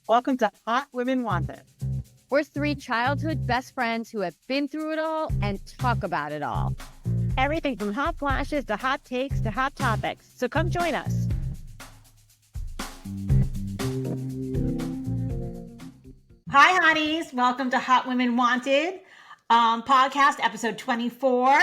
Welcome to Hot Women Wanted. We're three childhood best friends who have been through it all and talk about it all. Everything from hot flashes to hot takes to hot topics. So come join us. Hi, hotties. Welcome to Hot Women Wanted podcast, episode 24.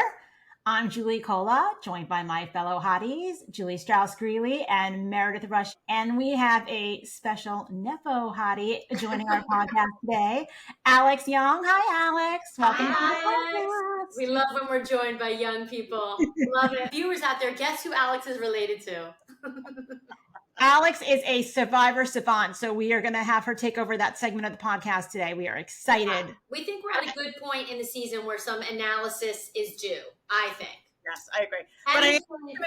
I'm Julie Cola, joined by my fellow hotties, Julie Strauss-Greeley and Meredith Rush. And we have a special Nepo Hottie joining our podcast today, Alex Young. Hi, Alex. Welcome to the podcast. We love when we're joined by young people. Love it. Viewers out there, guess who Alex is related to? Alex is a survivor savant, so we are going to have her take over that segment of the podcast today. We are excited. We think we're at a good point in the season where some analysis is due, I think. Yes, I agree. And But there's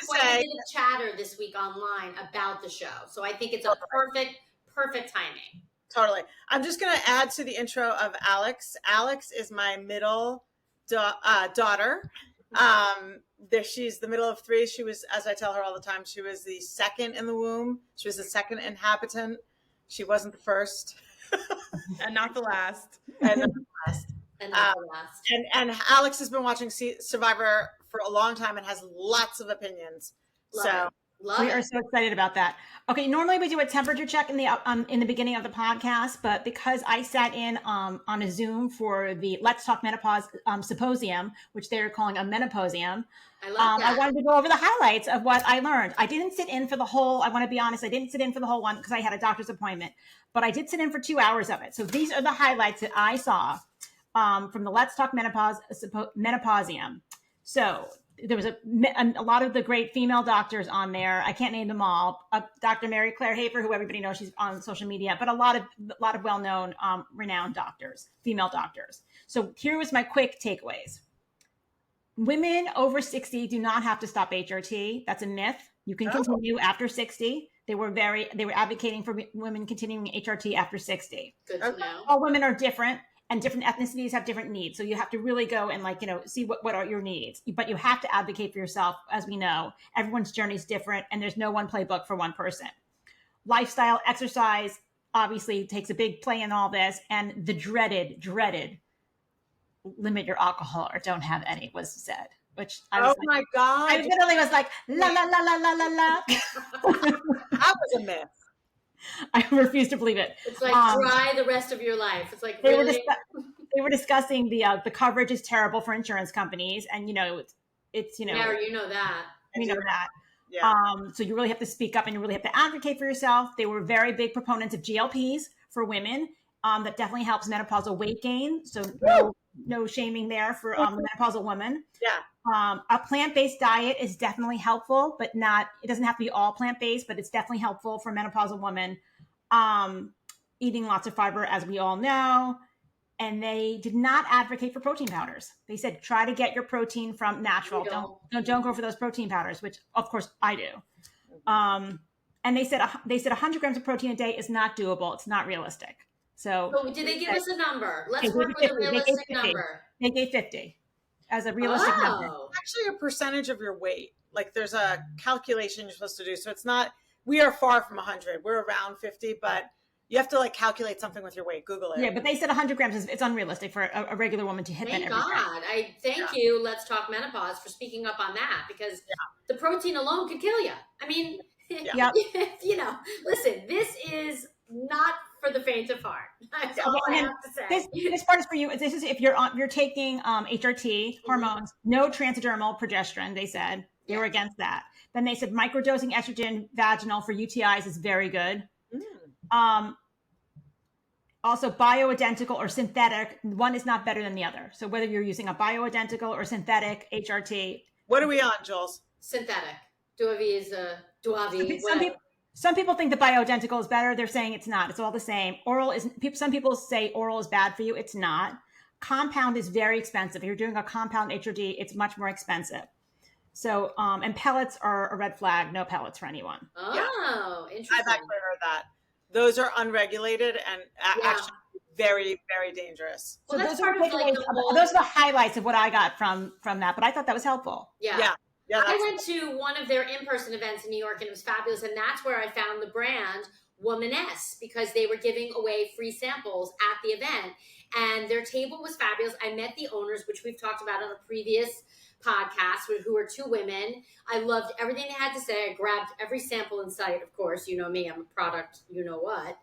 quite a bit of chatter this week online about the show, so I think it's a perfect timing. Totally. I'm just going to add to the intro of Alex. Alex is my middle daughter. She's the middle of three. She was, as I tell her all the time, she was the second in the womb. She was the second inhabitant. She wasn't the first. And not the last. And not the last. And not the last. And Alex has been watching Survivor for a long time and has lots of opinions. We are so excited about that. Okay, normally we do a temperature check in the beginning of the podcast, but because I sat in on a Zoom for the Let's Talk Menopause symposium, which they're calling a Menoposium, I wanted to go over the highlights of what I learned. I didn't sit in for the whole, I want to be honest, I didn't sit in for the whole one because I had a doctor's appointment, but I did sit in for 2 hours of it. So these are the highlights that I saw from the Let's Talk Menoposium. So there was a lot of the great female doctors on there. I can't name them all. Dr. Mary Claire Hafer, who everybody knows, she's on social media, but a lot of well-known, renowned doctors, female doctors. So here was my quick takeaways. Women over 60 do not have to stop HRT. That's a myth. You can continue after 60. They were advocating for women continuing HRT after 60. Good to know. All women are different. And different ethnicities have different needs. So you have to really go and see what are your needs. But you have to advocate for yourself. As we know, everyone's journey is different and there's no one playbook for one person. Lifestyle, exercise, obviously takes a big play in all this. And the dreaded, limit your alcohol or don't have any was said. Which I was my God. I literally was like, la, la, la, la, la, la, la. That was a myth. I refuse to believe it. It's like dry the rest of your life. It's like they were discussing the coverage is terrible for insurance companies, and it's Mary, you know that. We know that. Yeah. So you really have to speak up and you really have to advocate for yourself. They were very big proponents of GLPs for women. That definitely helps menopausal weight gain. So no shaming there for the menopausal woman. Yeah. A plant-based diet is definitely helpful, but it doesn't have to be all plant-based, but it's definitely helpful for menopausal women. Eating lots of fiber, as we all know. And they did not advocate for protein powders. They said, try to get your protein from natural. Don't go for those protein powders, which of course I do. And they said 100 grams of protein a day is not doable. It's not realistic. So did they give us a number? Let's work with a realistic number. They gave 50 as a realistic number. Actually, a percentage of your weight. Like there's a calculation you're supposed to do. So it's not, we are far from 100. We're around 50, but you have to calculate something with your weight. Google it. Yeah, but they said 100 grams it's unrealistic for a regular woman to hit that every day. I thank you, Let's Talk Menopause, for speaking up on that, because the protein alone could kill you. I mean, listen, this is not for the faint of heart. That's all I have to say. This part is for you. This is if you're taking HRT hormones, no transdermal progesterone. They said they were against that. Then they said microdosing estrogen vaginal for UTIs is very good. Also, bioidentical or synthetic, one is not better than the other. So whether you're using a bioidentical or synthetic HRT. What are we on, Jules? Synthetic. Duavi is a Duavi. Some people think the bioidentical is better. They're saying it's not. It's all the same. Some people say oral is bad for you. It's not. Compound is very expensive. If you're doing a compound HRT, it's much more expensive. So, and pellets are a red flag. No pellets for anyone. Oh, interesting. I've actually heard that. Those are unregulated and actually very, very dangerous. Well, so those are the highlights of what I got from that. But I thought that was helpful. Yeah, I went to one of their in-person events in New York, and it was fabulous. And that's where I found the brand womaness because they were giving away free samples at the event. And their table was fabulous. I met the owners, which we've talked about on a previous podcast, who are two women. I loved everything they had to say. I grabbed every sample in sight, of course. You know me, I'm a product, you know what.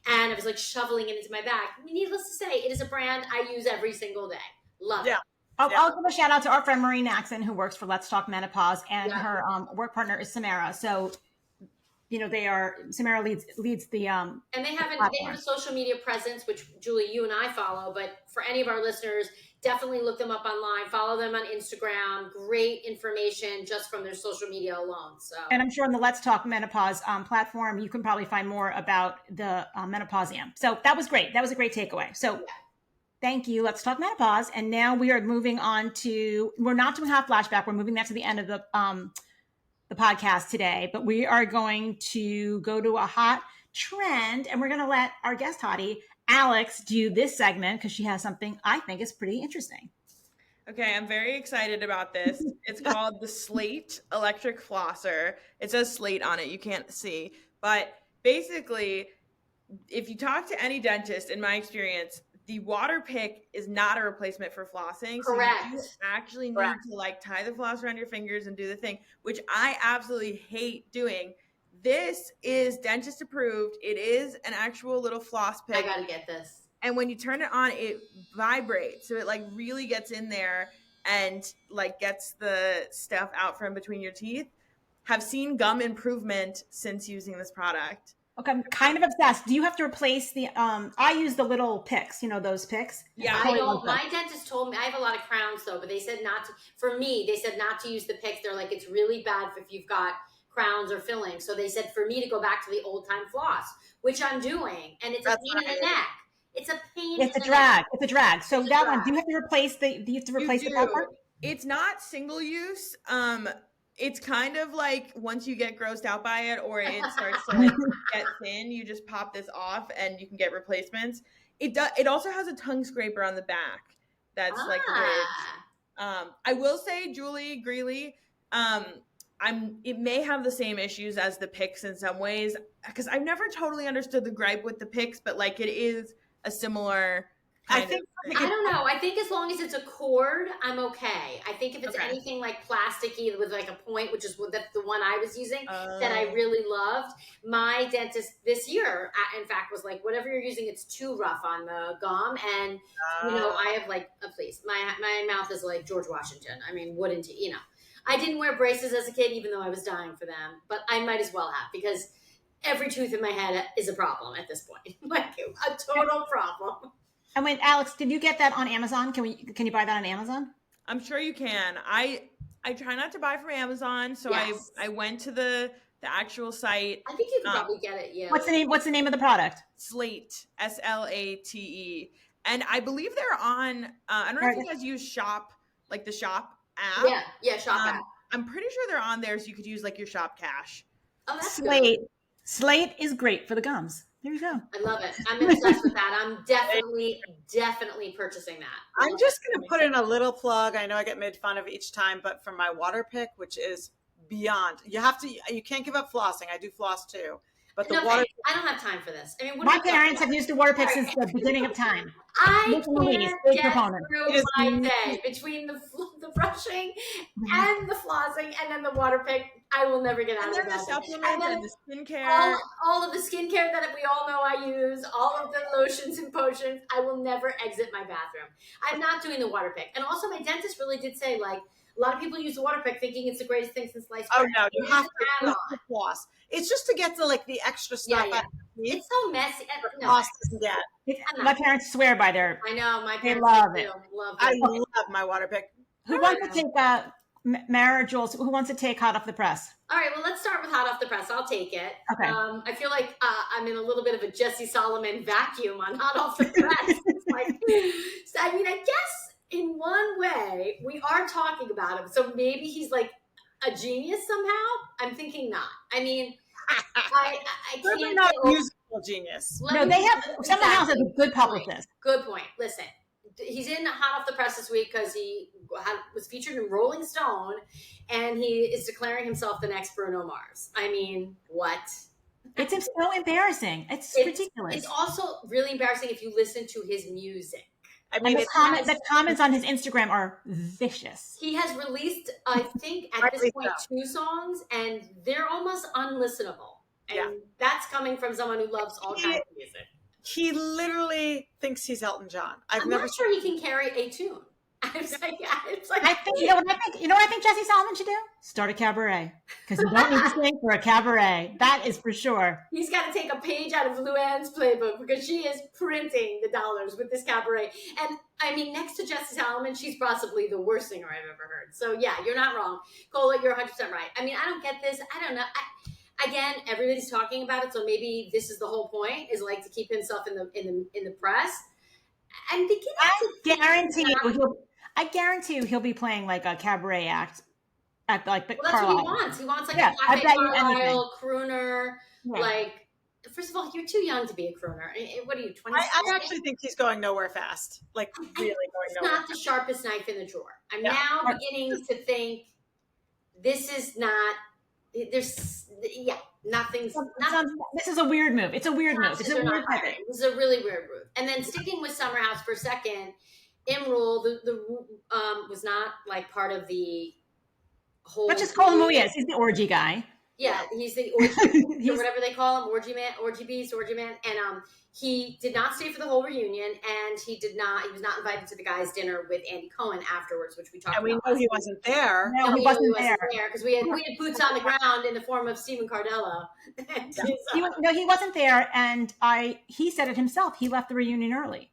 And I was like shoveling it into my bag. Needless to say, it is a brand I use every single day. Love it. I'll give a shout out to our friend Marie Naxon, who works for Let's Talk Menopause, and her work partner is Samara. So, Samara leads the and they have a social media presence, which Julie, you and I follow. But for any of our listeners, definitely look them up online. Follow them on Instagram. Great information just from their social media alone. So, and I'm sure on the Let's Talk Menopause platform, you can probably find more about the Menoposium. So that was great. That was a great takeaway. So. Thank you. Let's talk menopause. And now we are moving on to, we're not doing Hot Flashback. We're moving that to the end of the podcast today, but we are going to go to a hot trend, and we're going to let our guest Hottie Alex do this segment because she has something I think is pretty interesting. Okay, I'm very excited about this. It's called the Slate Electric Flosser. It says Slate on it. You can't see. But basically, if you talk to any dentist, in my experience, the water pick is not a replacement for flossing. Correct. So you actually need to tie the floss around your fingers and do the thing, which I absolutely hate doing. This is dentist approved. It is an actual little floss pick. I gotta get this. And when you turn it on, it vibrates. So it really gets in there and gets the stuff out from between your teeth. Have seen gum improvement since using this product. Okay, I'm kind of obsessed. Do you have to replace the, I use the little picks, those picks? Yeah. I don't, my dentist told me, I have a lot of crowns though, but they said not to, for me, they said not to use the picks. They're like, it's really bad if you've got crowns or fillings. So they said for me to go back to the old time floss, which I'm doing. And it's a pain in the neck. It's a pain. It's a drag. It's a drag. So that one, do you have to replace the part? It's not single use. It's kind of like once you get grossed out by it or it starts to get thin, you just pop this off and you can get replacements. It also has a tongue scraper on the back that's ribbed. I will say, Julie Greeley, it may have the same issues as the picks in some ways because I've never totally understood the gripe with the picks, but it is a similar. I don't know. I think as long as it's a cord, I'm okay. I think if it's anything plasticky with a point, which is the one I was using that I really loved, my dentist this year, in fact, was like, whatever you're using, it's too rough on the gum. And, I have please, my mouth is like George Washington. I mean, wouldn't you? I didn't wear braces as a kid, even though I was dying for them, but I might as well have because every tooth in my head is a problem at this point, a total problem. And wait, Alex, did you get that on Amazon? Can you buy that on Amazon? I'm sure you can. I try not to buy from Amazon, so yes. I went to the actual site. I think you can probably get it. Yeah. What's the name of the product? Slate, Slate, and I believe they're on. I don't know if you guys use Shop, the Shop app. Yeah, Shop app. I'm pretty sure they're on there, so you could use your Shop Cash. Oh, that's Slate. good. Slate is great for the gums. There you go. I love it. I'm obsessed with that. I'm definitely purchasing that. I'm just going to put in a little plug. I know I get made fun of each time, but for my water pick, which is beyond, you can't give up flossing. I do floss too. But the water. I don't have time for this. I mean, my parents have used the water pick since the beginning of time. I can't get through my day between the brushing and the flossing and then the water pick. I will never get out of that. And then the supplements and the skincare. All of the skincare that we all know I use, all of the lotions and potions. I will never exit my bathroom. I'm not doing the water pick. And also, my dentist really did say a lot of people use the water pick thinking it's the greatest thing since sliced bread. Oh no, you have to floss. It's just to get the extra stuff out. It's so messy. Floss doesn't get. My parents swear by their. I know my parents love it. I love my water pick. Who wants to take Mara Jules? Who wants to take Hot Off the Press? All right, well, let's start with Hot Off the Press. I'll take it. Okay. I feel like I'm in a little bit of a Jesse Solomon vacuum on Hot Off the Press. So, I mean, I guess in one way we are talking about him. So maybe he's a genius somehow. I'm thinking not. I mean, I can't. Not musical genius. No, they have. Someone else has a good publicist. Good point. Listen, he's in Hot Off the Press this week because he was featured in Rolling Stone, and he is declaring himself the next Bruno Mars. I mean, what? It's so embarrassing. It's ridiculous. It's also really embarrassing if you listen to his music. I mean, the comments on his Instagram are vicious. He has released, I think, at this point, 2 songs, and they're almost unlistenable. And that's coming from someone who loves all kinds of music. He literally thinks he's Elton John. I'm not sure he can carry a tune. It's like, I think you know what I think Jesse Solomon should do? Start a cabaret, because you don't need to sing for a cabaret. That is for sure. He's got to take a page out of Luann's playbook, because she is printing the dollars with this cabaret. And I mean, next to Jesse Solomon, she's possibly the worst singer I've ever heard. So yeah, you're not wrong, Cola. You're 100% right. I mean, I don't get this. I don't know. Again, everybody's talking about it, so maybe this is the whole point: is like to keep himself in the press. I'm thinking. I guarantee you he'll be playing like a cabaret act at like the That's Carlisle. what he wants. He wants like a cafe Carlisle crooner. Yeah. Like, first of all, you're too young to be a crooner. What are you, 20? I actually think he's going nowhere fast. Like, really going nowhere. It's not the sharpest knife in the drawer. I'm now beginning to think this is not. There's nothing's. This is a weird move. It's a weird move. This is a really weird move. And then sticking with Summer House for a second. Imrul, was not like part of the whole. Let's just call him who he is. He's the orgy guy. Yeah, he's the orgy, or whatever they call him, orgy man, orgy beast, orgy man. And he did not stay for the whole reunion, and he was not invited to the guys' dinner with Andy Cohen afterwards, which we talked about. And we know he wasn't there. No, he wasn't there because we had boots on the ground in the form of Stephen Cardello. He wasn't there, and he said it himself. He left the reunion early.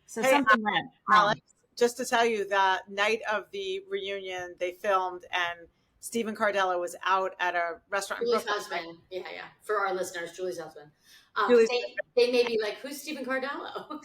So something went wrong. Alex, just to tell you, the night of the reunion, they filmed, and Stephen Cardello was out at a restaurant. Julie's husband. Yeah. For our listeners, Julie's husband. They may be like, who's Stephen Cardello?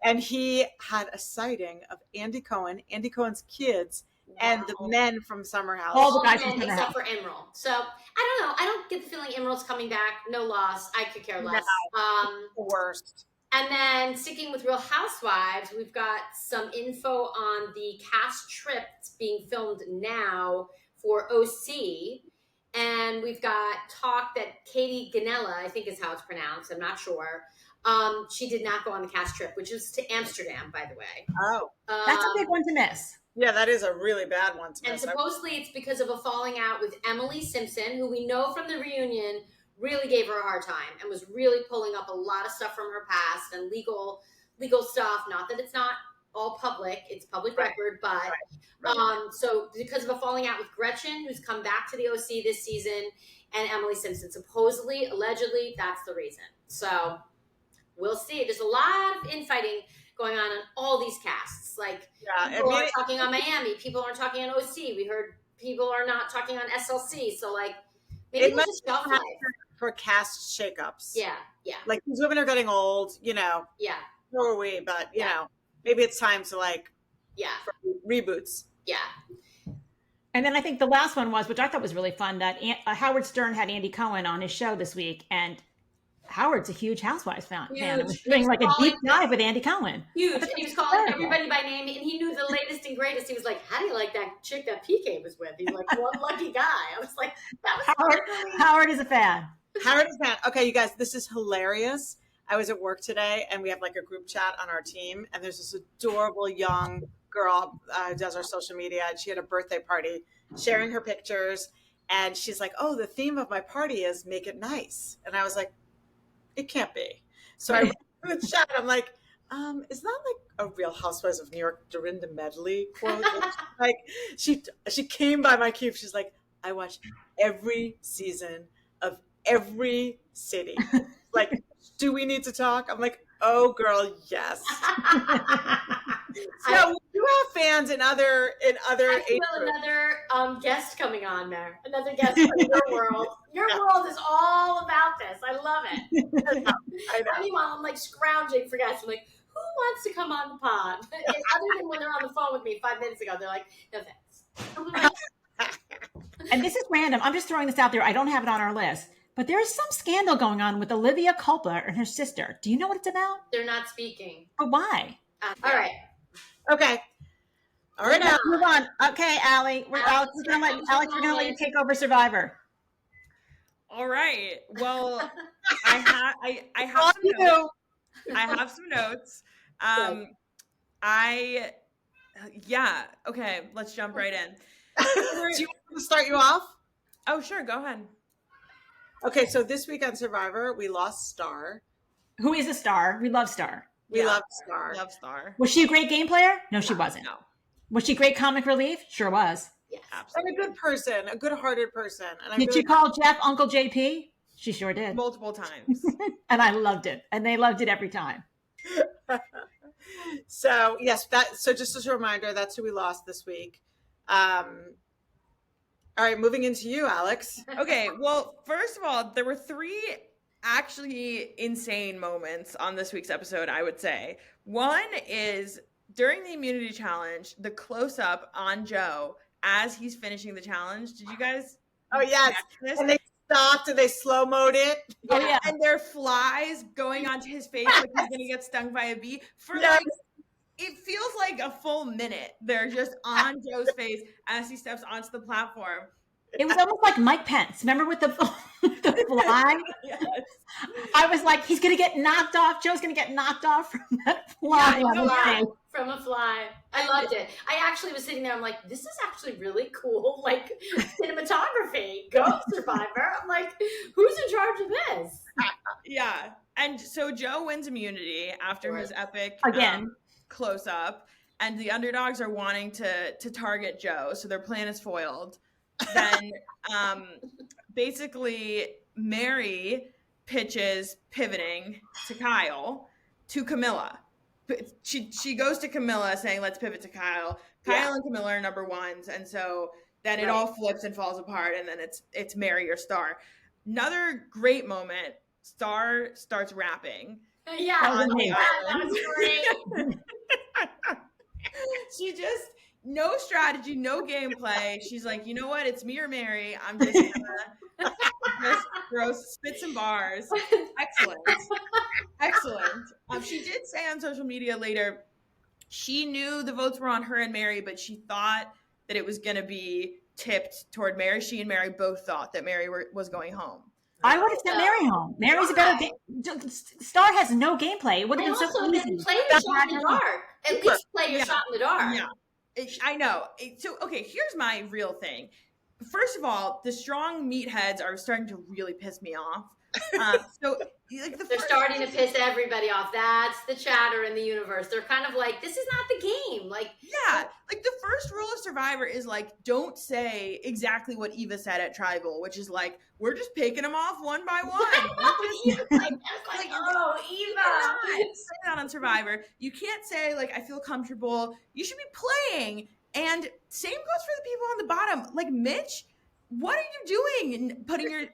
And he had a sighting of Andy Cohen, Andy Cohen's kids, and the men from Summer House. All the guys from Summer House. Except for Imrul. So, I don't know. I don't get the feeling Imrul's coming back. No loss. I could care less. The worst. And then sticking with Real Housewives, we've got some info on the cast trip that's being filmed now for OC. And we've got talk that Katie Ginella, I think is how it's pronounced, I'm not sure. She did not go on the cast trip, which is to Amsterdam, by the way. Oh, that's a big one to miss. Yeah, that is a really bad one to miss. And supposedly it's because of a falling out with Emily Simpson, who we know from the reunion really gave her a hard time and was really pulling up a lot of stuff from her past and legal stuff. Not that it's not all public, it's public record, but so because of a falling out with Gretchen, who's come back to the OC this season, and Emily Simpson, supposedly, allegedly, that's the reason. So we'll see. There's a lot of infighting going on all these casts. Like, people aren't talking on Miami, people aren't talking on OC. We heard people are not talking on SLC. So like, maybe it was shelf life for cast shakeups. Yeah. Like, these women are getting old, Yeah. So are we, but you know, maybe it's time to for reboots. Yeah. And then I think the last one was, which I thought was really fun, that Howard Stern had Andy Cohen on his show this week, and Howard's a huge Housewives fan. It was doing like a deep dive with Andy Cohen. Huge. And he was calling everybody by name, and he knew the latest and greatest. He was like, how do you like that chick that PK was with? He's like, one lucky guy. I was like, that was Howard is a fan. Howard is a fan. Okay, you guys, this is hilarious. I was at work today, and we have like a group chat on our team, and there's this adorable young girl who does our social media, and she had a birthday party, sharing her pictures, and she's like, oh, the theme of my party is make it nice. And I was like, it can't be. So I wrote in the chat, I'm like, is that like a Real Housewives of New York Dorinda Medley quote? Like, she came by my cube, she's like, I watch every season of every city. Like, do we need to talk? I'm like, oh girl, yes. So we do have fans in other I feel another guest coming on there. Another guest from your world. Your world is all about this. I love it. I know. Meanwhile, I'm like scrounging for guests. I'm like, who wants to come on the pod? Other than when they're on the phone with me 5 minutes ago, they're like, no thanks. And this is random. I'm just throwing this out there. I don't have it on our list. But there is some scandal going on with Olivia Culpa and her sister. Do you know what it's about? They're not speaking. But why? All right. Okay. All right, now move on. Okay, Allie. Alex, we're gonna let you take over Survivor. All right. Well, I have some notes. I have some notes. Okay, let's jump right in. Do you want me to start you off? Oh, sure, go ahead. Okay, so this week on Survivor, we lost Star. Who is a Star? We love Star. We love Star. Love Star. Was she a great game player? No, she wasn't. No. Was she great comic relief? Sure was. Yes. Absolutely. And a good person, a good-hearted person. And Did she call Jeff Uncle JP? She sure did. Multiple times. And I loved it. And they loved it every time. So yes, so just as a reminder, that's who we lost this week. All right, moving into you, Alex. Okay, well, first of all, there were 3 actually insane moments on this week's episode, I would say. One is during the immunity challenge, the close-up on Joe as he's finishing the challenge. Did you guys? Oh yes, and they stopped and they slow-moed it. Oh yeah, and there are flies going onto his face like he's gonna get stung by a bee for like. It feels like a full minute. They're just on Joe's face as he steps onto the platform. It was almost like Mike Pence. Remember with the fly? Yes. I was like, he's going to get knocked off. Joe's going to get knocked off from that fly. From a fly. I loved it. I actually was sitting there. I'm like, this is actually really cool. Like cinematography. Go Survivor. I'm like, who's in charge of this? Yeah. And so Joe wins immunity after his epic close up. And the underdogs are wanting to target Joe. So their plan is foiled. Then basically Mary pitches pivoting to Kyle to Camilla. She goes to Camilla saying, let's pivot to Kyle. Kyle and Camilla are number ones. And so then it all flips and falls apart. And then it's Mary or Star. Another great moment. Star starts rapping. Yeah, that was great. She just, no strategy, no gameplay. She's like, you know what? It's me or Mary. I'm just gonna just spit some bars. Excellent. She did say on social media later, she knew the votes were on her and Mary, but she thought that it was going to be tipped toward Mary. She and Mary both thought that Mary was going home. I would have sent Mary home. Mary's a better game. Star has no gameplay. It would have been so easy. Play your shot in the dark. At least play your shot in the dark. Yeah, I know. So, okay, here's my real thing. First of all, the strong meatheads are starting to really piss me off. They're starting to piss everybody off. That's the chatter in the universe. They're kind of like, this is not the game. Like, yeah, like the first rule of Survivor is like, don't say exactly what Eva said at Tribal, which is like, we're just picking them off one by one. Oh, Eva. Say that on Survivor. You can't say like, I feel comfortable. You should be playing. And same goes for the people on the bottom. Like Mitch, what are you doing? And putting your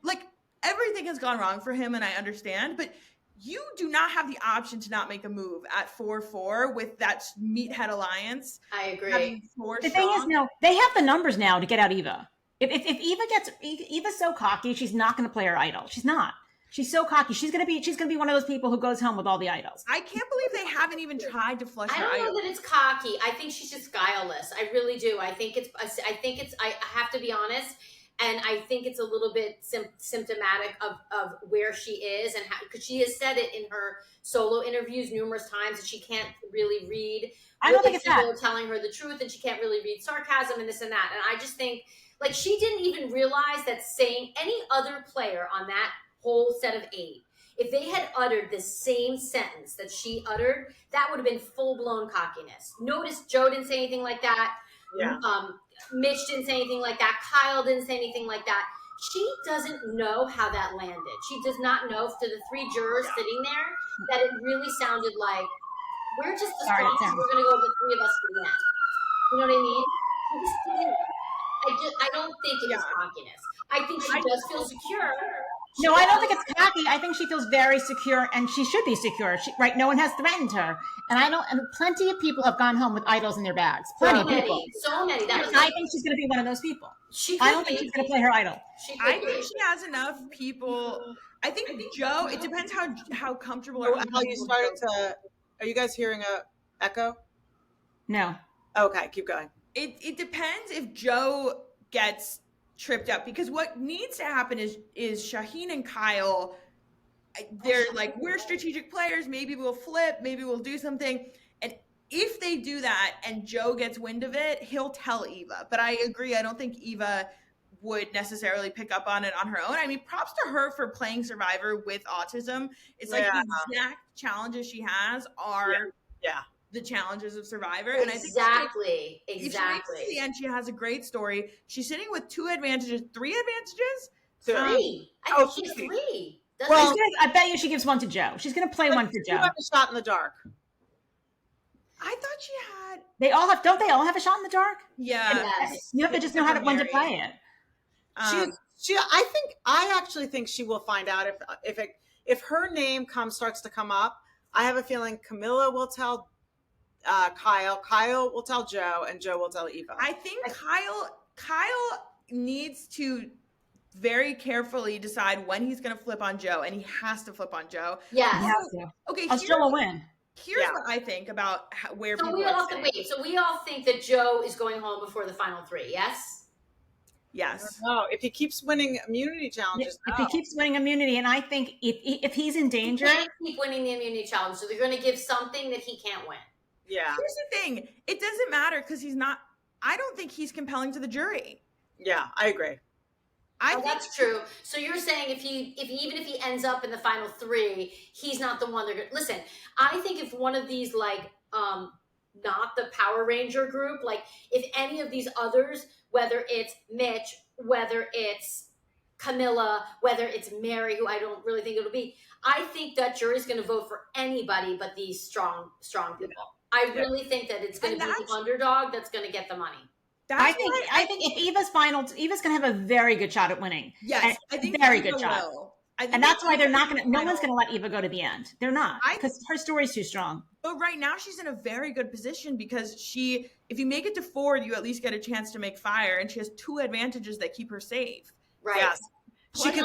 everything has gone wrong for him, and I understand, but you do not have the option to not make a move at 4-4 with that meathead alliance. I agree. The thing is, now they have the numbers now to get out Eva. If Eva's so cocky, she's not going to play her idol. She's not. She's so cocky. She's gonna be one of those people who goes home with all the idols. I can't believe they haven't even tried to flush her idol. I don't know that it's cocky. I think she's just guileless. I really do. I have to be honest. And I think it's a little bit symptomatic of where she is, and because she has said it in her solo interviews numerous times that she can't really read. I don't think it's that. Telling her the truth, and she can't really read sarcasm and this and that. And I just think, like, she didn't even realize that saying any other player on that whole set of 8, if they had uttered the same sentence that she uttered, that would have been full-blown cockiness. Notice Joe didn't say anything like that. Yeah. Mitch didn't say anything like that. Kyle didn't say anything like that. She doesn't know how that landed. She does not know, to the 3 jurors sitting there, that it really sounded like, we're just the strongest. We're going to go with the 3 of us to win. You know what I mean? I don't think it was cockiness. I think she does feel secure. No, I don't think it's cocky. I think she feels very secure, and she should be secure. Right? No one has threatened her, and plenty of people have gone home with idols in their bags. Plenty of people. So many. I think she's going to be one of those people. I don't think she's going to play her idol. I think she has enough people. I think Joe. It depends how comfortable. How you started to. Are you guys hearing a echo? No. Okay, keep going. It depends if Joe gets tripped up, because what needs to happen is Shaheen and Kyle, they're like, we're strategic players, maybe we'll flip, maybe we'll do something. And if they do that and Joe gets wind of it, he'll tell Eva. But I agree, I don't think Eva would necessarily pick up on it on her own. I mean, props to her for playing Survivor with autism. It's like the exact challenges she has are the challenges of Survivor. And I think exactly. If she makes it to the end, she has a great story. She's sitting with 3 advantages. Three. I think she has 3. Well, I bet you she gives one to Joe. She's going to play one for Joe. Have a shot in the dark. I thought she had. They all have. Don't they all have a shot in the dark? Yeah. Yes. You have to just know when to play it. I actually think she will find out if her name starts to come up. I have a feeling Camilla will tell Kyle will tell Joe, and Joe will tell Eva. I think Kyle needs to very carefully decide when he's going to flip on Joe, and he has to flip on Joe. Yes. Okay. Joe will win. Here's what I think about where people we all have to wait. So we all think that Joe is going home before the final 3. Yes. Yes. No, if he keeps winning immunity challenges. If he keeps winning immunity, and I think if he's in danger, he can't keep winning the immunity challenge, so they're going to give something that he can't win. Yeah. Here's the thing: it doesn't matter because he's not. I don't think he's compelling to the jury. Yeah, I agree. That's true. So you're saying if even if he ends up in the final 3, he's not the one they're going to listen. I think if one of these not the Power Ranger group, like if any of these others, whether it's Mitch, whether it's Camilla, whether it's Mary, who I don't really think it'll be, I think that jury's going to vote for anybody but these strong people. I really think that it's going to be the underdog that's going to get the money. I think if Eva's going to have a very good shot at winning. Yes, I think very good shot. And that's why they're not going to. No one's going to let Eva go to the end. They're not, because her story's too strong. But right now she's in a very good position because if you make it to 4, you at least get a chance to make fire, and she has 2 advantages that keep her safe. Right. Yes. But you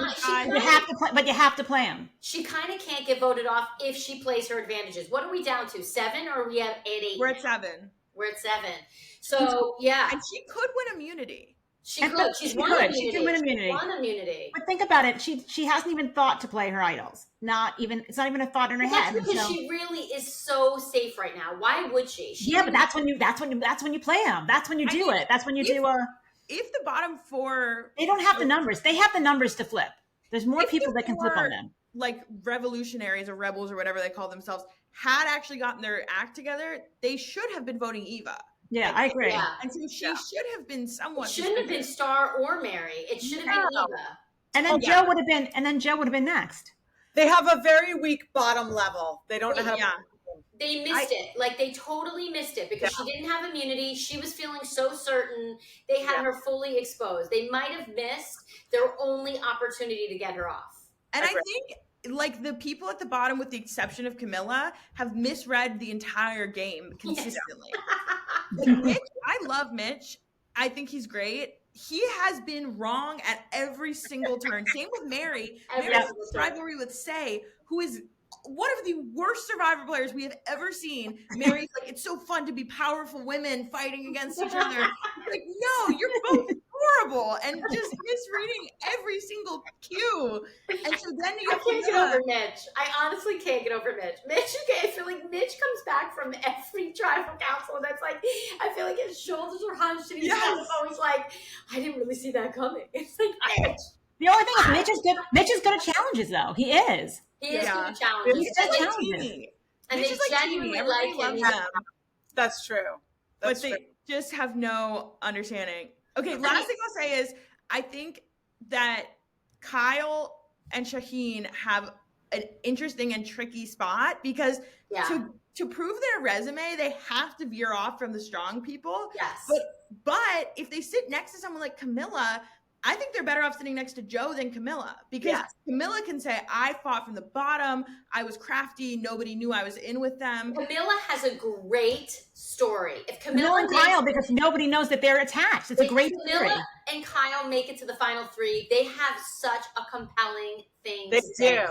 have to play them. She kind of can't get voted off if she plays her advantages. What are we down to? 7, or are we at 8? We're at 7. We're at 7. So yeah, and she could win immunity. She could. She can win immunity. Won immunity. But think about it. She hasn't even thought to play her idols. It's not even a thought in her head. Because she really is so safe right now. Why would she? But that's when you play them. That's when you do it. That's when you do if the bottom 4, they don't have the numbers. They have the numbers to flip. There's more people that can flip on them. Like revolutionaries or rebels or whatever they call themselves had actually gotten their act together, they should have been voting Eva. Yeah, I agree. Yeah. And so she should have been somewhat. It shouldn't have been Star or Mary. It should have been Eva. And then Joe would have been. And then Joe would have been next. They have a very weak bottom level. They don't know how to. They missed it. Like they totally missed it because she didn't have immunity. She was feeling so certain. They had her fully exposed. They might have missed their only opportunity to get her off. And I think like the people at the bottom, with the exception of Camilla, have misread the entire game consistently. Mitch, I love Mitch. I think he's great. He has been wrong at every single turn. Same with Mary. Mary's rivalry with Say, who is one of the worst Survivor players we have ever seen. Mary's like, it's so fun to be powerful women fighting against each other. Like, no, you're both horrible and just misreading every single cue. And so then you I can't get over Mitch. I honestly can't get over Mitch. I feel like Mitch comes back from every tribal council, and that's like, I feel like his shoulders are hunched, and he's always like, I didn't really see that coming. It's like Mitch. The only thing is Mitch is good. Mitch is good at challenges, though. He is. He is good at challenges. He's good at challenges. And they genuinely like him. That's true. But they just have no understanding. Okay, last thing I'll say is I think that Kyle and Shaheen have an interesting and tricky spot because to prove their resume, they have to veer off from the strong people. Yes. But if they sit next to someone like Camilla, I think they're better off sitting next to Joe than Camilla because Camilla can say, I fought from the bottom. I was crafty. Nobody knew I was in with them. Camilla has a great story. If Camilla and Kyle, because nobody knows that they're attached. It's a great story. Camilla and Kyle make it to the final 3. They have such a compelling thing to say.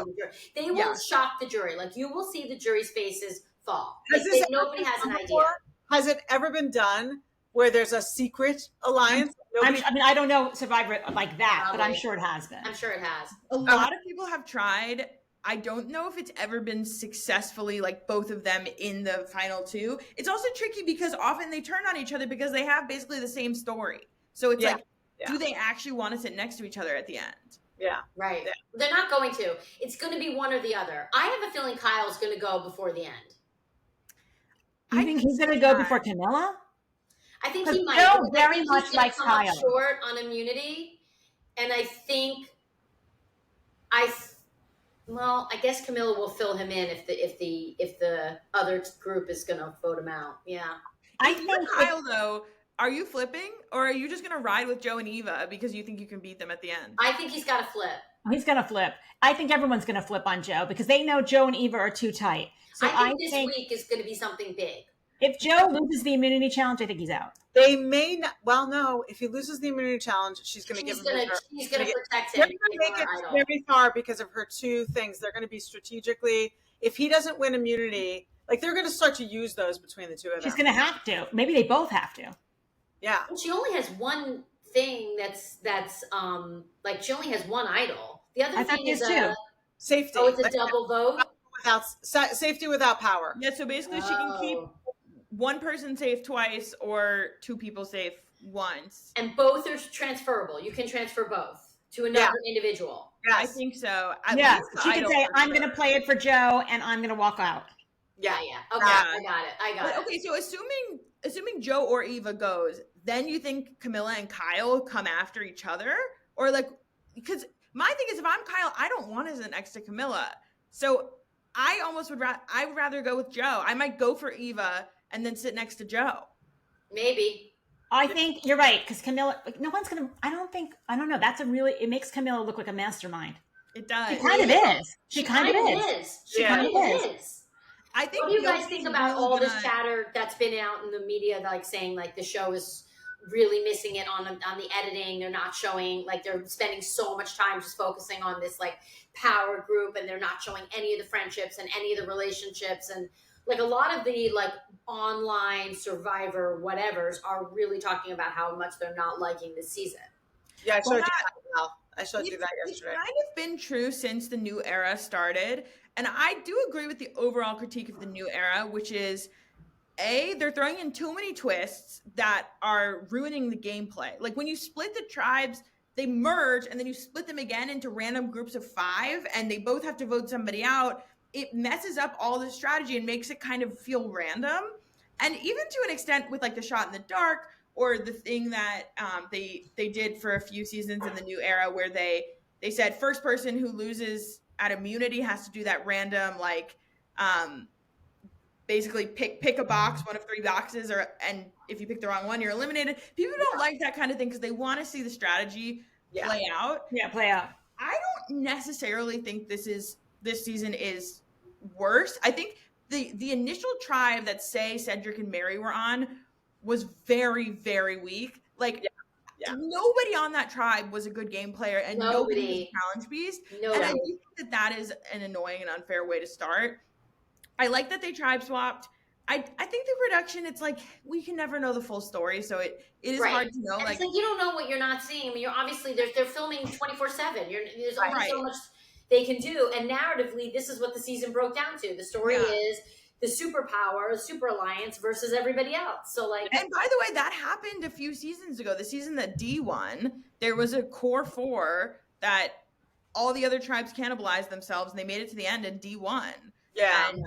They will shock the jury. Like you will see the jury's faces fall. Nobody has an idea. Has it ever been done where there's a secret alliance. I don't know Survivor like that, but I'm sure it has been. I'm sure it has. A lot of people have tried. I don't know if it's ever been successfully like both of them in the final two. It's also tricky because often they turn on each other because they have basically the same story. So it's do they actually want to sit next to each other at the end? Yeah. Right. Yeah. They're not going to. It's going to be one or the other. I have a feeling Kyle's going to go before the end. I think he's going to go before Camilla? I think he might. Joe very much likes Kyle. Short on immunity, and I think I guess Camilla will fill him in if the other group is going to vote him out. Yeah. I think Kyle though. Are you flipping, or are you just going to ride with Joe and Eva because you think you can beat them at the end? I think he's got to flip. He's going to flip. I think everyone's going to flip on Joe because they know Joe and Eva are too tight. So I think this week is going to be something big. If Joe loses the immunity challenge, I think he's out. They may not. Well, no. If he loses the immunity challenge, she's going to give him. She's going to protect him. They're going to make it very far because of her two things. They're going to be strategically. If he doesn't win immunity, like they're going to start to use those between the two of them. She's going to have to. Maybe they both have to. Yeah. And she only has one thing that's like she only has one idol. The other thing is safety. Oh, it's a double vote. Without safety without power. Yeah, so basically she can keep one person safe twice or two people safe once. And both are transferable. You can transfer both to another individual. Yeah, I think so. Yeah, she can say, I'm going to play it for Joe and I'm going to walk out. Yeah. Okay, I got it. Okay, so assuming Joe or Eva goes, then you think Camilla and Kyle come after each other? Or like, because my thing is if I'm Kyle, I don't want to sit next to Camilla. So I almost would rather go with Joe. I might go for Eva and then sit next to Joe. Maybe. I think you're right because Camilla, no one's going to, I don't know. It makes Camilla look like a mastermind. It does. She kind of is. She kind of is. She kind of is. I think. What do you guys think about all this chatter that's been out in the media, like saying like the show is really missing it on the editing? They're not showing, like they're spending so much time just focusing on this like power group, and they're not showing any of the friendships and any of the relationships, and like a lot of the like online Survivor whatevers are really talking about how much they're not liking this season. Yeah, I showed you that yesterday. It's kind of been true since the new era started. And I do agree with the overall critique of the new era, which is, they're throwing in too many twists that are ruining the gameplay. Like when you split the tribes, they merge and then you split them again into random groups of 5 and they both have to vote somebody out. It messes up all the strategy and makes it kind of feel random. And even to an extent with like the shot in the dark or the thing that they did for a few seasons in the new era where they said first person who loses at immunity has to do that random like basically pick a box, one of 3 boxes, and if you pick the wrong one, you're eliminated. People don't like that kind of thing because they want to see the strategy play out. Yeah, play out. I don't necessarily think this season is worse. I think the initial tribe that Cedric and Mary were on was very, very weak. Like nobody on that tribe was a good game player, and nobody was a challenge beast. And I think that is an annoying and unfair way to start. I like that they tribe swapped. I think the production, it's like we can never know the full story, so it is hard to know. And it's like you don't know what you're not seeing. I mean, you're obviously they're filming 24/7. There's only so much they can do, and narratively, this is what the season broke down to. The story is the superpower, super alliance versus everybody else. So like, and by the way, that happened a few seasons ago. The season that D won, there was a core 4 that all the other tribes cannibalized themselves, and they made it to the end, and D won. Yeah. And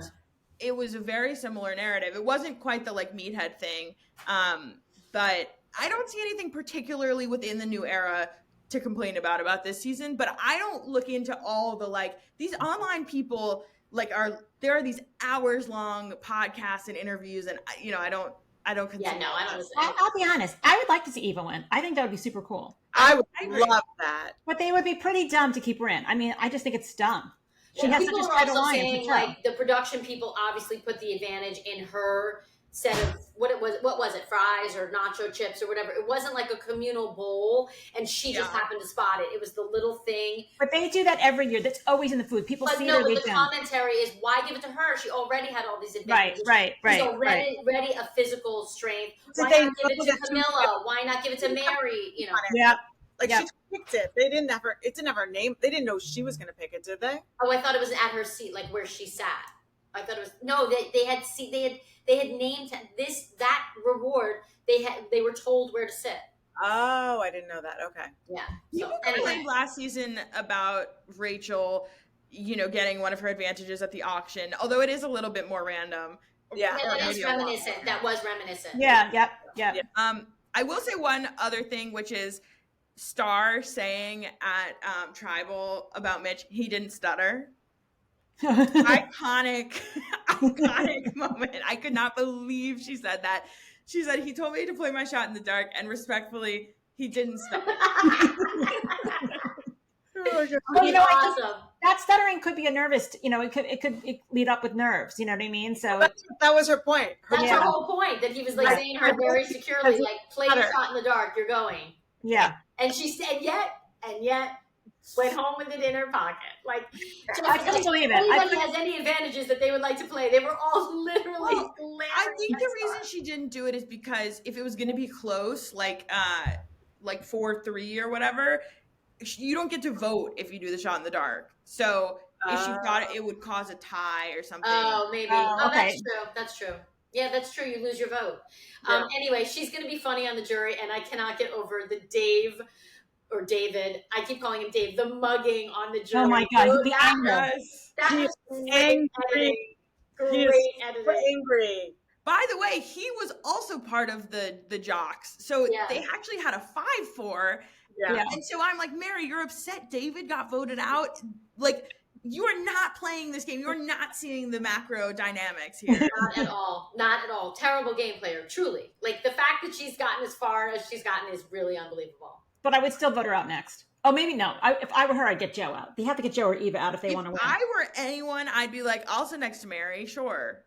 it was a very similar narrative. It wasn't quite the like meathead thing, but I don't see anything particularly within the new era to complain about this season. But I don't look into all the like these online people like there are these hours long podcasts and interviews, and I don't consider. Yeah, no, I don't. I'll be honest. I would like to see Eva win. I think that would be super cool. I would love that. But they would be pretty dumb to keep her in. I mean, I just think it's dumb. She has people such a are tight also alliance. saying like the production people obviously put the advantage in her set of what was it, fries or nacho chips or whatever. It wasn't like a communal bowl, and she just happened to spot it. It was the little thing. But they do that every year. That's always in the food. People see it or they don't. But the commentary is, why give it to her? She already had all these advantages. Right. She's already a physical strength. Why not give it to Camilla? Why not give it to Mary? You know. Yeah. Like she picked it. They didn't have her. It didn't have her name. They didn't know she was going to pick it, did they? Oh, I thought it was at her seat, like where she sat. I thought it was They had named that reward. They were told where to sit. Oh, I didn't know that. Okay. Yeah. You complained last season about Rachel, getting one of her advantages at the auction, although it is a little bit more random. Yeah. That is reminiscent. That was reminiscent. Yeah. I will say one other thing, which is Star saying at Tribal about Mitch, he didn't stutter. Iconic moment. I could not believe she said that. She said, he told me to play my shot in the dark, and respectfully, he didn't stutter. Well, awesome. That stuttering could be a nervous, it could lead up with nerves, you know what I mean? So that was her point. That's her whole point, that he was like saying her very securely, like, play your shot in the dark, you're going. Yeah. And she said, and yet went home with it in her pocket. Like, I couldn't believe it. Anybody has any advantages that they would like to play, they were all literally glaring. I think the reason she didn't do it is because if it was going to be close, like 4-3 or whatever, you don't get to vote if you do the shot in the dark. So if she thought it would cause a tie or something. Oh, maybe. Okay. That's true. Yeah, that's true. You lose your vote. Yeah. Anyway, she's going to be funny on the jury, and I cannot get over the David. I keep calling him Dave. The mugging on the jury. Oh my God, that was great editing. Great editing. Angry. By the way, he was also part of the jocks, so they actually had a 5-4. Yeah. And so I'm like, Mary, you're upset David got voted out. Like, you are not playing this game. You're not seeing the macro dynamics here. Not at all. Not at all. Terrible game player, truly. Like, the fact that she's gotten as far as she's gotten is really unbelievable. But I would still vote her out next. Oh, maybe no. If I were her, I'd get Joe out. They have to get Joe or Eva out if they want to win. If I were anyone, I'd be like, I'll sit next to Mary, sure.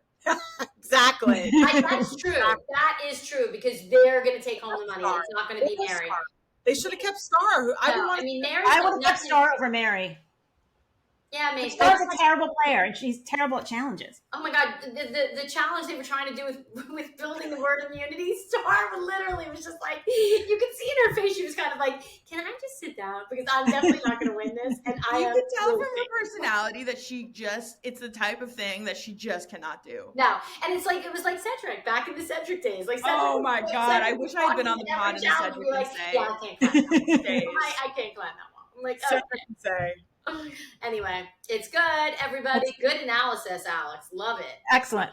Exactly. That's true. That is true, because they're going to take home the money. It's not going to be Mary. They should have kept Star. Mary. I would have kept Star over Mary. Yeah, maybe. Star's a terrible player, and she's terrible at challenges. Oh my God, the challenge they were trying to do with building the word immunity, Star literally was just like, you could see in her face, she was kind of like, can I just sit down? Because I'm definitely not going to win this. And you can tell from her personality that it's the type of thing that she just cannot do. No, and it was like Cedric, back in the Cedric days. Like Cedric, oh my God, I wish I had been on the pod in the Cedric like, yeah, I can't climb that one. I can't climb that one. I'm like, Cedric can say. Anyway, it's good, everybody. Good analysis, Alex. Love it. Excellent.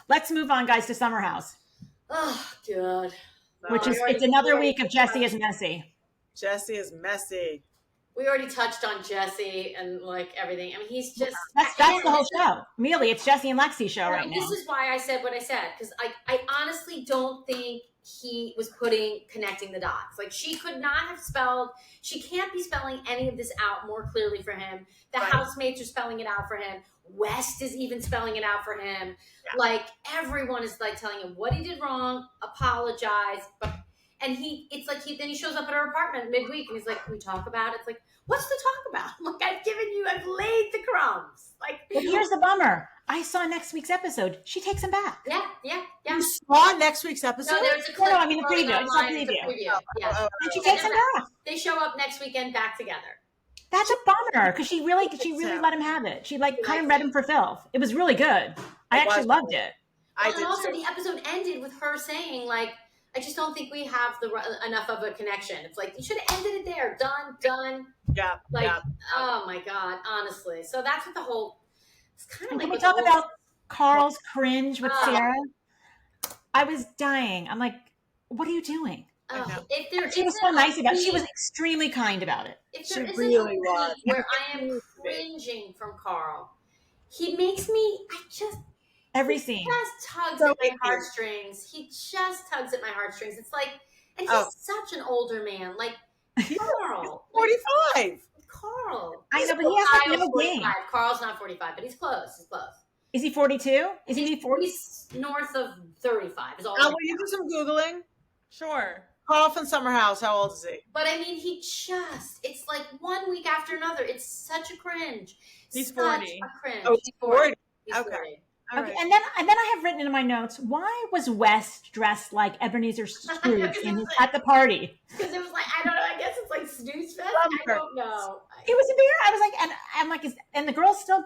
Let's move on, guys, to Summer House. Oh, God. It's another week of Jesse is messy. Jesse is messy. We already touched on Jesse and like everything. I mean, he's just that's the whole show. Really, it's Jesse and Lexi's show right now. This is why I said what I said, because I honestly don't think he was connecting the dots. Like, she can't be spelling any of this out more clearly for him. The housemates are spelling it out for him. West is even spelling it out for him. Yeah. Like, everyone is like telling him what he did wrong, apologize, and then he shows up at her apartment midweek and he's like, can we talk about it? It's like, what's to talk about? Like, I've laid the crumbs. Like, but here's the bummer. I saw next week's episode. She takes him back. Yeah. You saw next week's episode? No, there's a clip. No, I mean the preview. It's not preview. Yeah. And she takes him back. They show up next weekend back together. That's a bummer, because she really let him have it. She kind of read him for filth. It was really good. I actually loved it. And also the episode ended with her saying, like, I just don't think we have enough of a connection. It's like, you should have ended it there. Done. Yeah. Oh my God, honestly. So that's what the whole. It's kind of like. Can we talk about Carl's cringe with Sarah? I was dying. I'm like, what are you doing? She was so nice about it. She was extremely kind about it. If there isn't a week where I am cringing from Carl, he makes me. Every scene. He just tugs at my heartstrings. It's like, and he's such an older man. Like, Carl. 45. Carl. I know, but he has no game. Carl's not 45, but he's close. Is he 42? Is he 40? He's north of 35. Is all. Will you do some Googling? Sure. Carl from Summerhouse, how old is he? But I mean, it's like 1 week after another. It's such a cringe. He's Such 40. a cringe. Oh, he's 40. He's Okay. 40. All Okay, right. and then I have written in my notes, why was West dressed like Ebenezer Scrooge at the party? Because it was like, I don't know, I guess it's like snooze fest. I don't know. It was a beer. I was like, and I'm like, and the girls still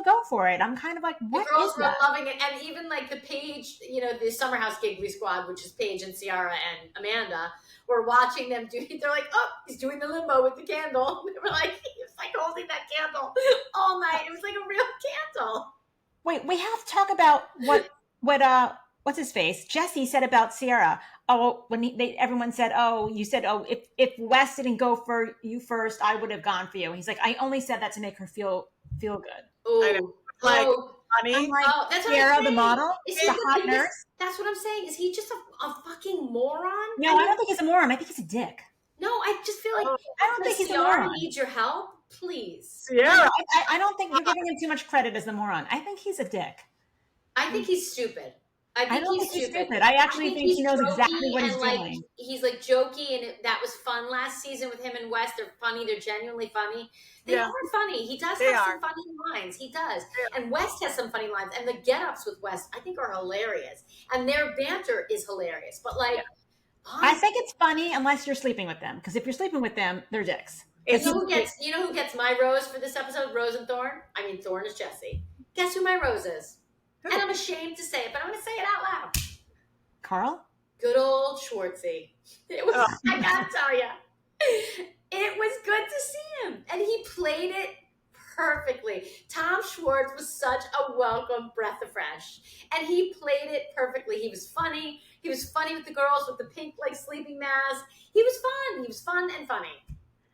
go for it. I'm kind of like, what The girls is were that? loving it. And even like the Paige, the Summer House Gigweed squad, which is Paige and Ciara and Amanda, were watching them do it. They're like, oh, he's doing the limbo with the candle. They were like, he was like holding that candle all night. It was like a real candle. Wait, we have to talk about what's his face? Jesse said about Ciara. Oh, when everyone said, oh, you said, oh, if Wes didn't go for you first, I would have gone for you. He's like, I only said that to make her feel good. I know. Like, honey. I'm like, Oh, that's what Ciara, I'm the saying. model, Is the he hot nurse. That's what I'm saying. Is he just a fucking moron? No, I don't think he's a moron. I think he's a dick. No, I just feel like I don't think he's a Ciara moron. needs your help. Please. Yeah. I don't think you're giving him too much credit as the moron. I think he's a dick. I think he's stupid. I don't think he's stupid. I actually think he knows exactly what he's doing. He's like jokey, and that was fun last season with him and Wes. They're funny. They're genuinely funny. They are funny. He does have some funny lines. He does. And West has some funny lines. And the get-ups with West, I think, are hilarious. And their banter is hilarious. But like, I think it's funny unless you're sleeping with them. Because if you're sleeping with them, they're dicks. You know who gets my rose for this episode? Rose and Thorn. I mean, Thorn is Jesse. Guess who my rose is? And I'm ashamed to say it, but I'm going to say it out loud. Carl? Good old Schwartzy. It was, I gotta tell you, it was good to see him. And he played it perfectly. Tom Schwartz was such a welcome breath of fresh. And he played it perfectly. He was funny. He was funny with the girls with the pink, like, sleeping mask. He was fun. He was fun and funny.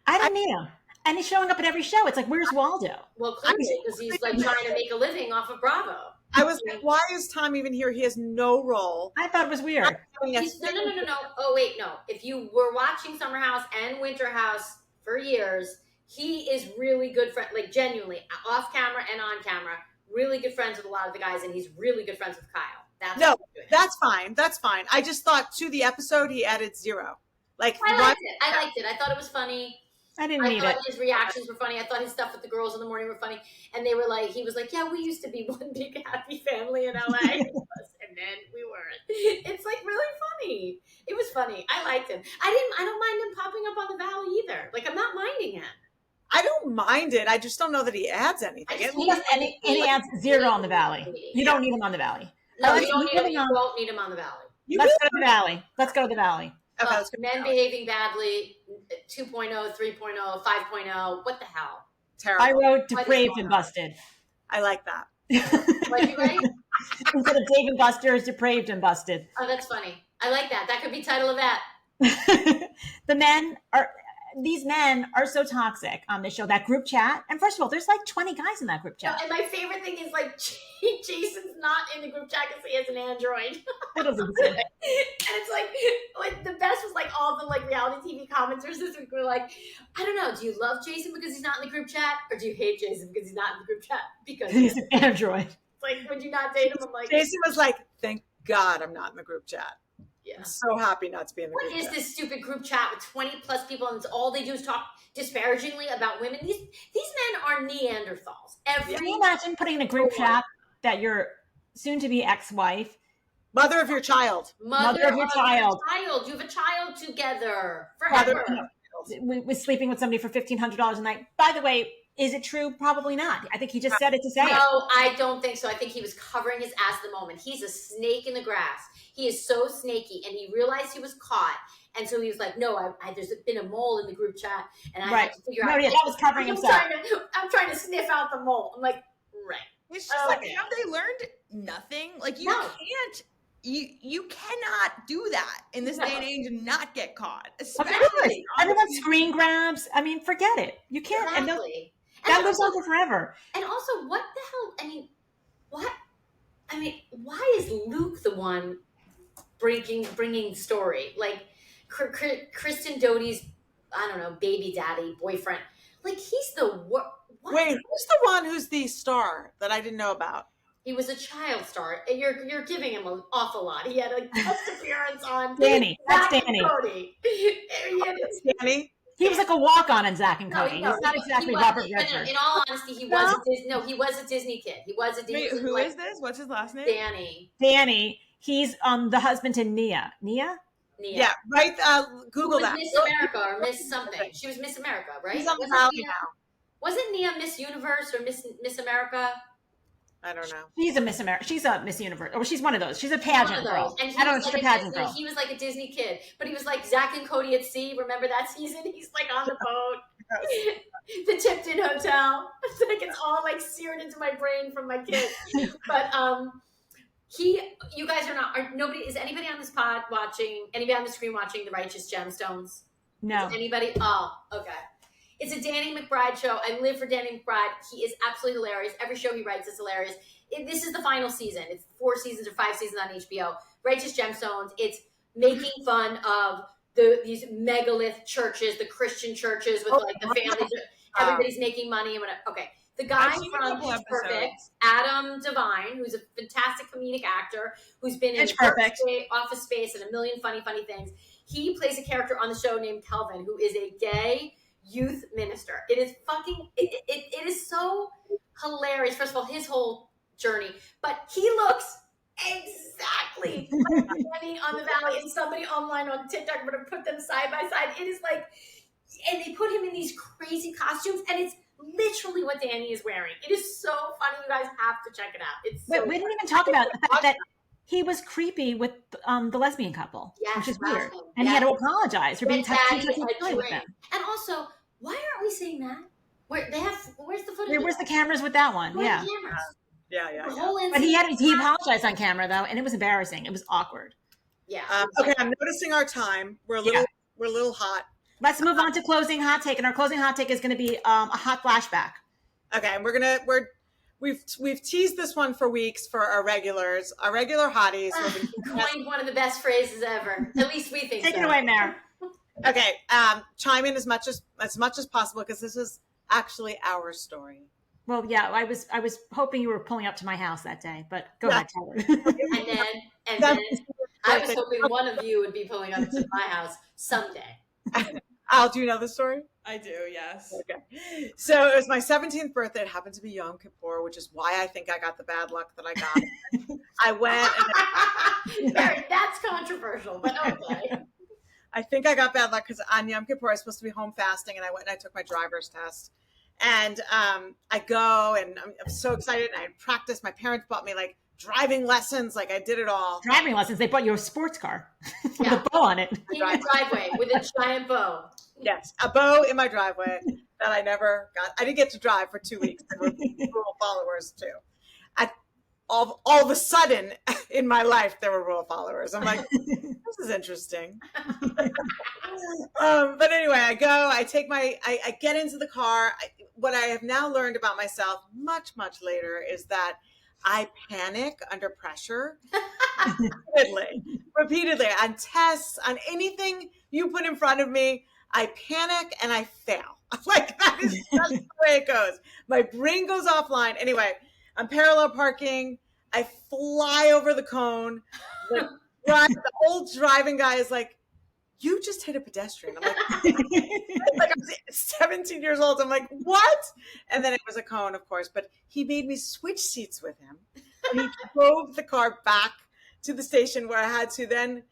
I didn't need him. And he's showing up at every show. It's like, where's Waldo? Well, clearly, because he's, like, trying to make a living off of Bravo. I was like, why is Tom even here? He has no role. I thought it was weird. No. Oh, wait, no. If you were watching Summer House and Winter House for years, he is really good friend, like genuinely, off camera and on camera, really good friends with a lot of the guys, and he's really good friends with Kyle. That's fine. That's fine. I just thought to the episode he added 0. Like I liked it. I thought it was funny. I didn't need it. I thought his reactions were funny. I thought his stuff with the girls in the morning were funny. And they were like, he was like, yeah, we used to be one big happy family in LA. And then we weren't. It's like really funny. It was funny. I liked him. I don't mind him popping up on the Valley either. Like, I'm not minding him. I don't mind it. I just don't know that he adds anything. And he adds 0 on the Valley. You don't need him on the Valley. No, you don't need him. You won't need him on the Valley. Let's go to the Valley. Let's go to the Valley. Okay, men behaving badly, 2.0, 3.0, 5.0. What the hell? Terrible. I wrote depraved and busted. I like that. What'd you write? Instead of Dave and Buster's, depraved and busted. Oh, that's funny. I like that. That could be title of that. These men are so toxic on this show. That group chat, and first of all, there's like 20 guys in that group chat. And my favorite thing is like Jason's not in the group chat because he has an Android. That doesn't seem. And it's like the best was like all the like reality TV commenters this week were like, I don't know, do you love Jason because he's not in the group chat, or do you hate Jason because he's not in the group chat because he's an Android? It's like, would you not date him? I'm like, Jason was like, thank God I'm not in the group chat. Yeah. I'm so happy not to be in the group chat. What is this stupid group chat with 20 plus people, and it's all they do is talk disparagingly about women? These men are Neanderthals. Can you imagine putting in a group chat that your soon-to-be ex-wife, mother of your child, mother of your child, you have a child together forever, was sleeping with somebody for $1,500 a night? By the way, is it true? Probably not. I think he just said it to say it. No, I don't think so. I think he was covering his ass at the moment. He's a snake in the grass. He is so snaky, and he realized he was caught, and so he was like, "No, there's been a mole in the group chat, and I have to figure out." Yeah, that was covering himself. I'm trying to sniff out the mole. I'm like, right. It's just like, have they learned nothing? Like, you can't. You cannot do that in this day and age and not get caught. Especially everyone screen grabs. I mean, forget it. You can't. Exactly. That lives on forever. And also, what the hell? Why is Luke the one bringing story? Like, Kristen Doty's, I don't know, baby daddy, boyfriend. Like, he's the what? Wait, who's the one who's the star that I didn't know about? He was a child star. You're giving him an awful lot. He had a guest appearance on Danny. That's Zack and Danny. Cody. Danny. He was like a walk-on in Zack and Cody. No, He's not exactly was, Robert Redford. In all honesty, he was he was a Disney kid. He was a Disney. Wait, who is this? What's his last name? Danny. He's the husband to Nia. Nia? Yeah, right. Google that. Miss America or Miss something. She was Miss America, right? She's on the valley now. Wasn't Nia Miss Universe or Miss America? I don't know. She's a Miss America. She's a Miss Universe. Or she's one of those. She's a pageant girl. And I don't know. She's a pageant girl. He was like a Disney kid, but he was like Zack and Cody at sea. Remember that season? He's like on the boat, the Tipton Hotel. It's like it's all like seared into my brain from my kid. But you guys nobody is anybody on this pod watching? Anybody on the screen watching The Righteous Gemstones? No. Is anybody? Oh, okay. It's a Danny McBride show. I live for Danny McBride. He is absolutely hilarious. Every show he writes is hilarious. This is the final season. It's 4 seasons or 5 seasons on HBO. Righteous Gemstones. It's making fun of these megalith churches, the Christian churches with like the families. Everybody's making money and whatever. Okay. The guy from Pitch Perfect, Adam Devine, who's a fantastic comedic actor, who's been in Office Space and a million funny things. He plays a character on the show named Kelvin, who is a gay youth minister. It is it is so hilarious. First of all, his whole journey, but he looks exactly like Danny on the Valley, and somebody online on TikTok would have put them side by side. It is like, and they put him in these crazy costumes, and it's literally what Danny is wearing. It is so funny. You guys have to check it out. It's so we didn't even talk about the fact that he was creepy with the lesbian couple, which is weird. And he had to apologize for being touchy with them. And also, why aren't we seeing that? Where's the footage? Where's the cameras with that one? Yeah. Yeah. But he apologized on camera though, and it was embarrassing. It was awkward. Yeah. Okay, I'm noticing our time. We're a little hot. Let's move on to closing hot take, and our closing hot take is going to be a hot flashback. Okay, and we've teased this one for weeks for our regular hotties. Coined one of the best phrases ever. At least we think. Take it away, Mare. Okay, chime in as much as possible because this is actually our story. Well, yeah, I was hoping you were pulling up to my house that day, but go ahead, tell her. and then I was hoping one of you would be pulling up to my house someday. Al, do you know the story? I do, yes. Okay. So it was my 17th birthday. It happened to be Yom Kippur, which is why I think I got the bad luck that I got. I went and that's controversial, but okay. I think I got bad luck because on Yom Kippur I was supposed to be home fasting, and I went and I took my driver's test. And I go and I'm so excited, and I practiced. My parents bought me like driving lessons, like I did it all. Driving lessons. They bought you a sports car with a bow on it. In your driveway with a giant bow. Yes, a bow in my driveway that I never got. I didn't get to drive for 2 weeks. There were rule followers too. All of a sudden in my life, there were rule followers. I'm like, this is interesting. But anyway, I go, I get into the car. What I have now learned about myself much, much later is that I panic under pressure repeatedly on tests, on anything you put in front of me. I panic and I fail. Like that's the way it goes. My brain goes offline. Anyway, I'm parallel parking. I fly over the cone. The old driving guy is like, "You just hit a pedestrian." I'm like I was 17 years old. I'm like, "What?" And then it was a cone, of course. But he made me switch seats with him. And he drove the car back to the station where I had to then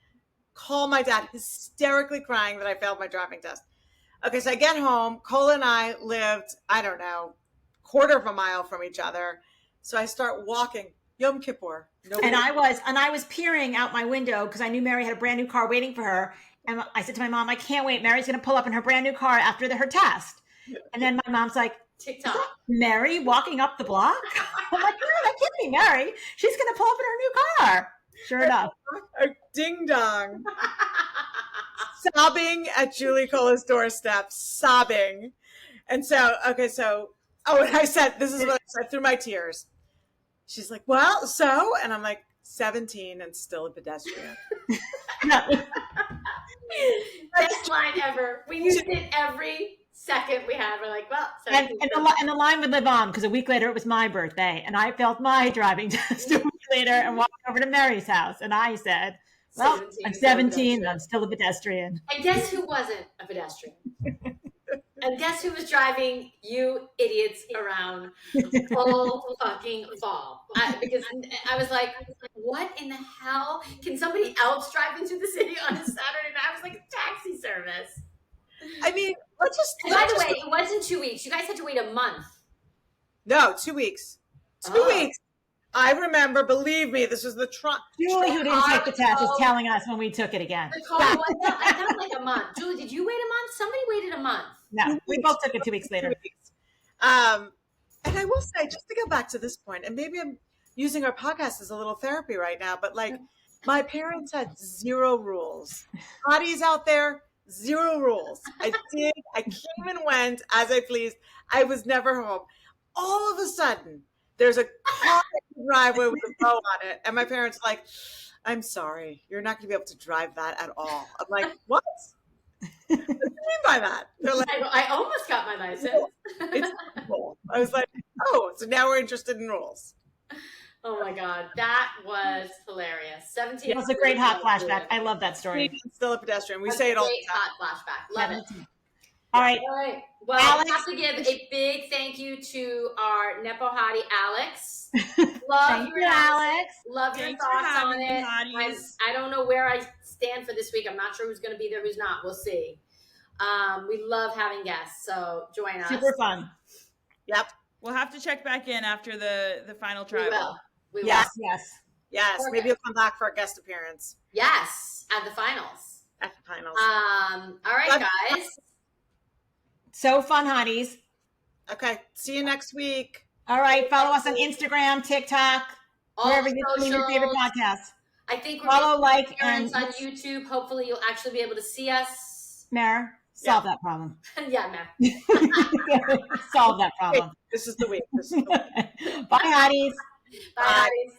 call my dad, hysterically crying that I failed my driving test. Okay, so I get home. Cole and I lived, I don't know, quarter of a mile from each other. So I start walking. Yom Kippur. And I was peering out my window because I knew Mary had a brand new car waiting for her. And I said to my mom, I can't wait. Mary's going to pull up in her brand new car after her test. And then my mom's like, TikTok. Mary walking up the block? I'm like, no, that can't be Mary. She's going to pull up in her new car. Sure enough. Ding dong. Sobbing at Julie Cola's doorstep, sobbing. And so, and I said, this is what I said through my tears. She's like, well, so? And I'm like, 17 and still a pedestrian. Best line ever. We used it every second we had, we're like, well, and the line would live on because a week later it was my birthday, and I failed my driving test a week later and walked over to Mary's house, and I said, well, I'm 17 and I'm still a pedestrian. And guess who wasn't a pedestrian? And guess who was driving you idiots around all fucking fall? Because I was like, what in the hell? Can somebody else drive into the city on a Saturday night? I was like, a taxi service. I mean, by the way, it wasn't 2 weeks. You guys had to wait a month. No, 2 weeks. 2 weeks. I remember, believe me, this was the Julie, who didn't take the test, is telling us when we took it again. I felt like a month. Julie, did you wait a month? Somebody waited a month. No, we both took it 2 weeks later. And I will say, just to go back to this point, and maybe I'm using our podcast as a little therapy right now, but like my parents had 0 rules. Hotties out there, 0 rules. I came and went as I pleased. I was never home. All of a sudden, there's a car in the driveway with a bow on it. And my parents are like, I'm sorry, you're not going to be able to drive that at all. I'm like, what? What do you mean by that? They're like, I almost got my license. It's cool. I was like, oh, so now we're interested in rules. Oh my God, that was hilarious. 17. It was a great hot flashback. I love that story. Still a pedestrian. We say it all the time. Hot flashback. Love it. All right. Well, Alex. I have to give a big thank you to our Nepo Hottie Alex. Love you, Alex. Love your thoughts on it. I don't know where I stand for this week. I'm not sure who's going to be there, who's not. We'll see. We love having guests, so join us. Super fun. Yep. We'll have to check back in after the final tribal. We will. Yes. Perfect. Maybe you'll come back for a guest appearance. Yes, at the finals. All right, guys. So fun, hotties. Okay. See you next week. All right. Follow us on Instagram, TikTok, wherever you see your favorite podcasts. I think we're follow, like, and on YouTube. Hopefully, you'll actually be able to see us. Mare, solve that problem. Yeah, Mare. Solve that problem. This is the week. Bye, hotties. Bye, hotties.